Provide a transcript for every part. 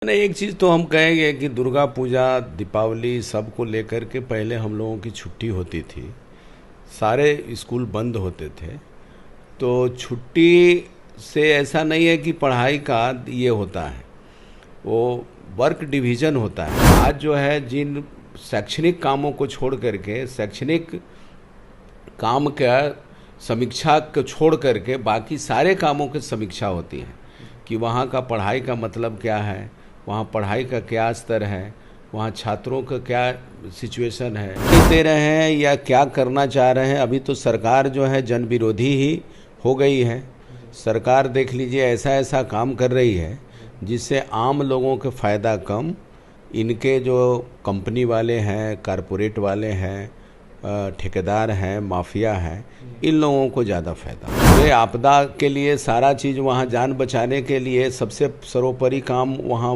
नहीं, एक चीज़ तो हम कहेंगे कि दुर्गा पूजा, दीपावली सबको लेकर के पहले हम लोगों की छुट्टी होती थी। सारे स्कूल बंद होते थे। तो छुट्टी से ऐसा नहीं है कि पढ़ाई का ये होता है, वो वर्क डिवीज़न होता है। आज जो है जिन शैक्षणिक कामों को छोड़ करके, शैक्षणिक काम का समीक्षा को छोड़ करके बाकी सारे कामों की समीक्षा होती है कि वहाँ का पढ़ाई का मतलब क्या है, वहाँ पढ़ाई का क्या स्तर है, वहाँ छात्रों का क्या सिचुएशन है, दे रहे हैं या क्या करना चाह रहे हैं। अभी तो सरकार जो है जन विरोधी ही हो गई है। सरकार देख लीजिए ऐसा ऐसा काम कर रही है जिससे आम लोगों के फ़ायदा कम, इनके जो कंपनी वाले हैं, कारपोरेट वाले हैं, ठेकेदार हैं, माफिया हैं, इन लोगों को ज़्यादा फ़ायदा। ये आपदा के लिए सारा चीज़ वहाँ जान बचाने के लिए सबसे सर्वोपरि काम वहाँ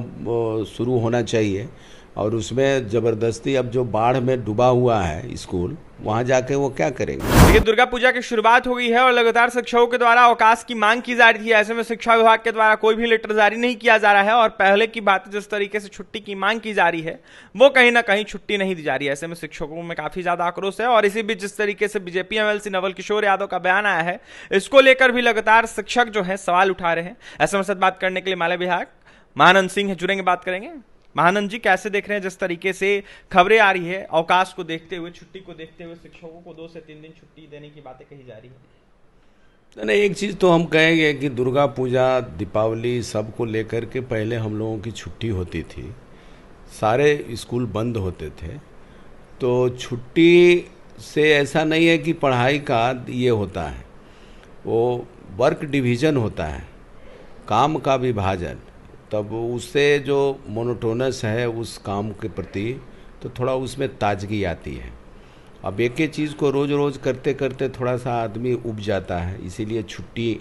शुरू होना चाहिए। और उसमें ज़बरदस्ती अब जो बाढ़ में डूबा हुआ है स्कूल, वहाँ जाके वो क्या करेंगे। देखिए, दुर्गा पूजा की शुरुआत हो गई है और लगातार शिक्षकों के द्वारा अवकाश की मांग की जा रही थी। ऐसे में शिक्षा विभाग के द्वारा कोई भी लेटर जारी नहीं किया जा रहा है और पहले की बात जिस तरीके से छुट्टी की मांग की जा रही है वो कहीं ना कहीं छुट्टी नहीं दी जा रही है। ऐसे में शिक्षकों में काफी ज्यादा आक्रोश है और इसी बीच जिस तरीके से बीजेपी एमएलसी नवल किशोर यादव का बयान आया है, इसको लेकर भी लगातार शिक्षक जो है सवाल उठा रहे हैं। ऐसे में साथ बात करने के लिए मालय विधायक महानंद सिंह है, जुड़ेंगे, बात करेंगे। महानंद जी, कैसे देख रहे हैं जिस तरीके से खबरें आ रही है, अवकाश को देखते हुए, छुट्टी को देखते हुए शिक्षकों को 2 से 3 दिन छुट्टी देने की बातें कही जा रही है? नहीं, एक चीज़ तो हम कहेंगे कि दुर्गा पूजा, दीपावली सबको लेकर के पहले हम लोगों की छुट्टी होती थी। सारे स्कूल बंद होते थे। तो छुट्टी से ऐसा नहीं है कि पढ़ाई का ये होता है, वो वर्क डिवीज़न होता है, काम का विभाजन। तब उससे जो मोनोटोनस है उस काम के प्रति, तो थोड़ा उसमें ताजगी आती है। अब एक ही चीज़ को रोज़ रोज़ करते करते थोड़ा सा आदमी उब जाता है, इसीलिए छुट्टी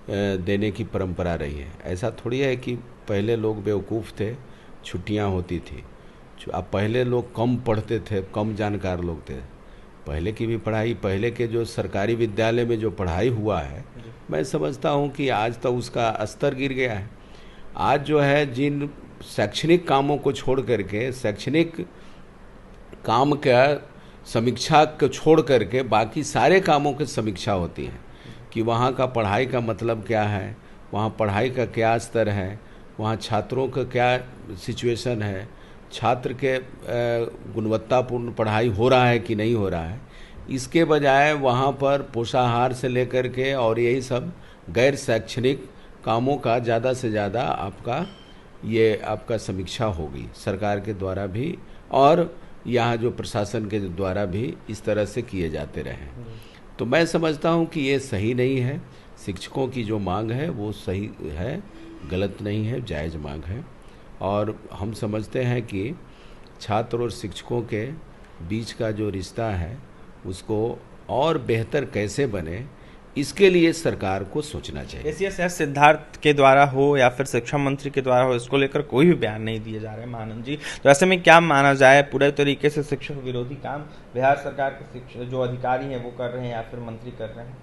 देने की परंपरा रही है। ऐसा थोड़ी है कि पहले लोग बेवकूफ़ थे, छुट्टियां होती थी। अब पहले लोग कम पढ़ते थे, कम जानकार लोग थे। पहले की भी पढ़ाई, पहले के जो सरकारी विद्यालय में जो पढ़ाई हुआ है, मैं समझता हूँ कि आज तो उसका स्तर गिर गया है। आज जो है जिन शैक्षणिक कामों को छोड़ करके, शैक्षणिक काम का समीक्षा को छोड़ करके बाकी सारे कामों की समीक्षा होती है कि वहाँ का पढ़ाई का मतलब क्या है, वहाँ पढ़ाई का क्या स्तर है, वहाँ छात्रों का क्या सिचुएशन है, छात्र के गुणवत्तापूर्ण पढ़ाई हो रहा है कि नहीं हो रहा है। इसके बजाय वहाँ पर पोषाहार से लेकर के और यही सब गैर शैक्षणिक कामों का ज़्यादा से ज़्यादा आपका समीक्षा होगी सरकार के द्वारा भी, और यहाँ जो प्रशासन के द्वारा भी इस तरह से किए जाते रहे। तो मैं समझता हूँ कि ये सही नहीं है। शिक्षकों की जो मांग है वो सही है, गलत नहीं है, जायज़ मांग है। और हम समझते हैं कि छात्र और शिक्षकों के बीच का जो रिश्ता है उसको और बेहतर कैसे बने, इसके लिए सरकार को सोचना चाहिए। एसीएस सिद्धार्थ के द्वारा हो या फिर शिक्षा मंत्री के द्वारा हो, इसको लेकर कोई भी बयान नहीं दिए जा रहे हैं महानंद जी। तो ऐसे में क्या माना जाए, पूरे तरीके से शिक्षक विरोधी काम बिहार सरकार के शिक्षक जो अधिकारी हैं वो कर रहे हैं या फिर मंत्री कर रहे हैं?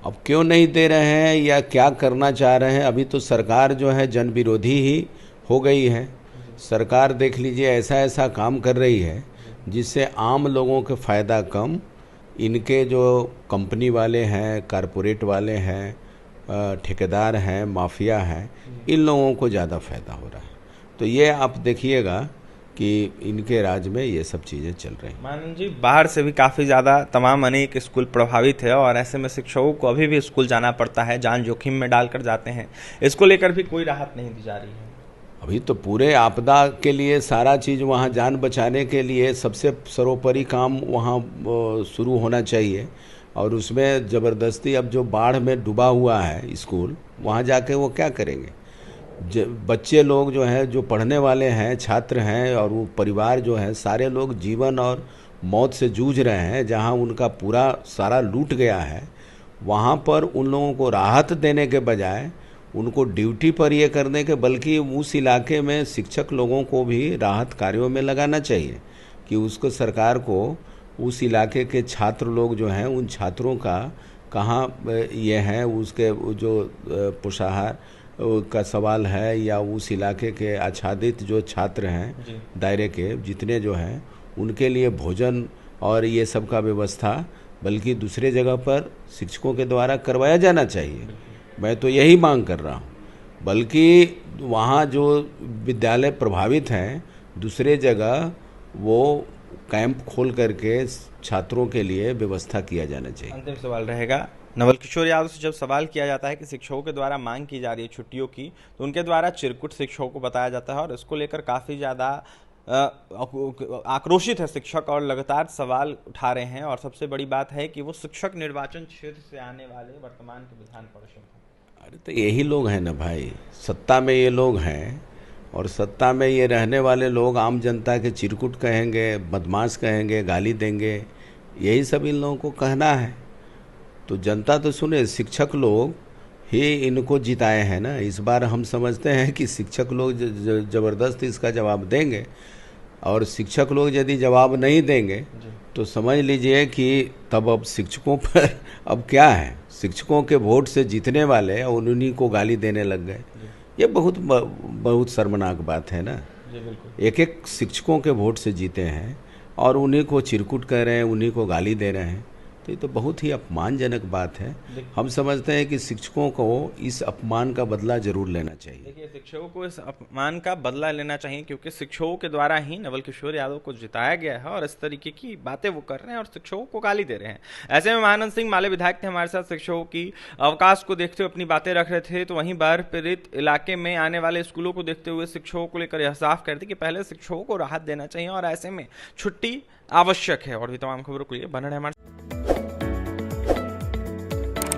अब क्यों नहीं दे रहे हैं या क्या करना चाह रहे हैं, अभी तो सरकार जो है जन विरोधी ही हो गई है। सरकार देख लीजिए ऐसा ऐसा काम कर रही है जिससे आम लोगों के फ़ायदा कम, इनके जो कंपनी वाले हैं, कारपोरेट वाले हैं, ठेकेदार हैं, माफिया हैं, इन लोगों को ज़्यादा फ़ायदा हो रहा है। तो ये आप देखिएगा कि इनके राज में ये सब चीज़ें चल रही हैं। मानंद जी, बाहर से भी काफ़ी ज़्यादा तमाम अनेक स्कूल प्रभावित है और ऐसे में शिक्षकों को अभी भी स्कूल जाना पड़ता है, जान जोखिम में डालकर जाते हैं। इसको लेकर भी कोई राहत नहीं दी जा रही है। अभी तो पूरे आपदा के लिए सारा चीज़ वहाँ जान बचाने के लिए सबसे सर्वोपरि काम वहाँ शुरू होना चाहिए। और उसमें ज़बरदस्ती अब जो बाढ़ में डूबा हुआ है स्कूल, वहाँ जाके वो क्या करेंगे। बच्चे लोग जो हैं, जो पढ़ने वाले हैं, छात्र हैं, और वो परिवार जो है, सारे लोग जीवन और मौत से जूझ रहे हैं। जहाँ उनका पूरा सारा लूट गया है, वहाँ पर उन लोगों को राहत देने के बजाय उनको ड्यूटी पर ये करने के, बल्कि उस इलाके में शिक्षक लोगों को भी राहत कार्यों में लगाना चाहिए कि उसको सरकार को उस इलाके के छात्र लोग जो हैं, उन छात्रों का कहाँ ये है, उसके जो पोषाहार का सवाल है या उस इलाके के आच्छादित जो छात्र हैं दायरे के जितने जो हैं उनके लिए भोजन और ये सब का व्यवस्था बल्कि दूसरे जगह पर शिक्षकों के द्वारा करवाया जाना चाहिए। मैं तो यही मांग कर रहा हूँ। बल्कि वहाँ जो विद्यालय प्रभावित हैं दूसरे जगह वो कैंप खोल करके छात्रों के लिए व्यवस्था किया जाना चाहिए। अंतिम सवाल रहेगा, नवल किशोर यादव से जब सवाल किया जाता है कि शिक्षकों के द्वारा मांग की जा रही है छुट्टियों की, तो उनके द्वारा चिरकुट शिक्षकों को बताया जाता है और इसको लेकर काफ़ी ज़्यादा आक्रोशित है शिक्षक और लगातार सवाल उठा रहे हैं। और सबसे बड़ी बात है कि वो शिक्षक निर्वाचन क्षेत्र से आने वाले वर्तमान के विधान पार्षद हैं। अरे तो यही लोग हैं ना भाई, सत्ता में ये लोग हैं और सत्ता में ये रहने वाले लोग आम जनता के चिरकुट कहेंगे, बदमाश कहेंगे, गाली देंगे, यही सब इन लोगों को कहना है। तो जनता तो सुने, शिक्षक लोग ही इनको जिताए हैं ना। इस बार हम समझते हैं कि शिक्षक लोग ज़बरदस्त इसका जवाब देंगे और शिक्षक लोग यदि जवाब नहीं देंगे तो समझ लीजिए कि तब अब शिक्षकों पर अब क्या है, शिक्षकों के वोट से जीतने वाले और उन्हीं को गाली देने लग गए। ये बहुत शर्मनाक बात है ना। एक एक शिक्षकों के वोट से जीते हैं और उन्हीं को चिरकुट कह रहे हैं, उन्हीं को गाली दे रहे हैं। तो ये तो बहुत ही अपमानजनक बात है। हम समझते हैं कि शिक्षकों को इस अपमान का बदला जरूर लेना चाहिए। देखिए, शिक्षकों को इस अपमान का बदला लेना चाहिए क्योंकि शिक्षकों के द्वारा ही नवल किशोर यादव को जिताया गया है और इस तरीके की बातें वो कर रहे हैं और शिक्षकों को गाली दे रहे हैं। ऐसे में महानंद सिंह माले विधायक थे हमारे साथ, शिक्षकों की अवकाश को देखते हुए अपनी बातें रख रहे थे। तो वहीं बाढ़ पीड़ित इलाके में आने वाले स्कूलों को देखते हुए शिक्षकों को लेकर यह साफ कर दी कि पहले शिक्षकों को राहत देना चाहिए और ऐसे में छुट्टी आवश्यक है। और भी तमाम खबरों के लिए बने रहें हमारे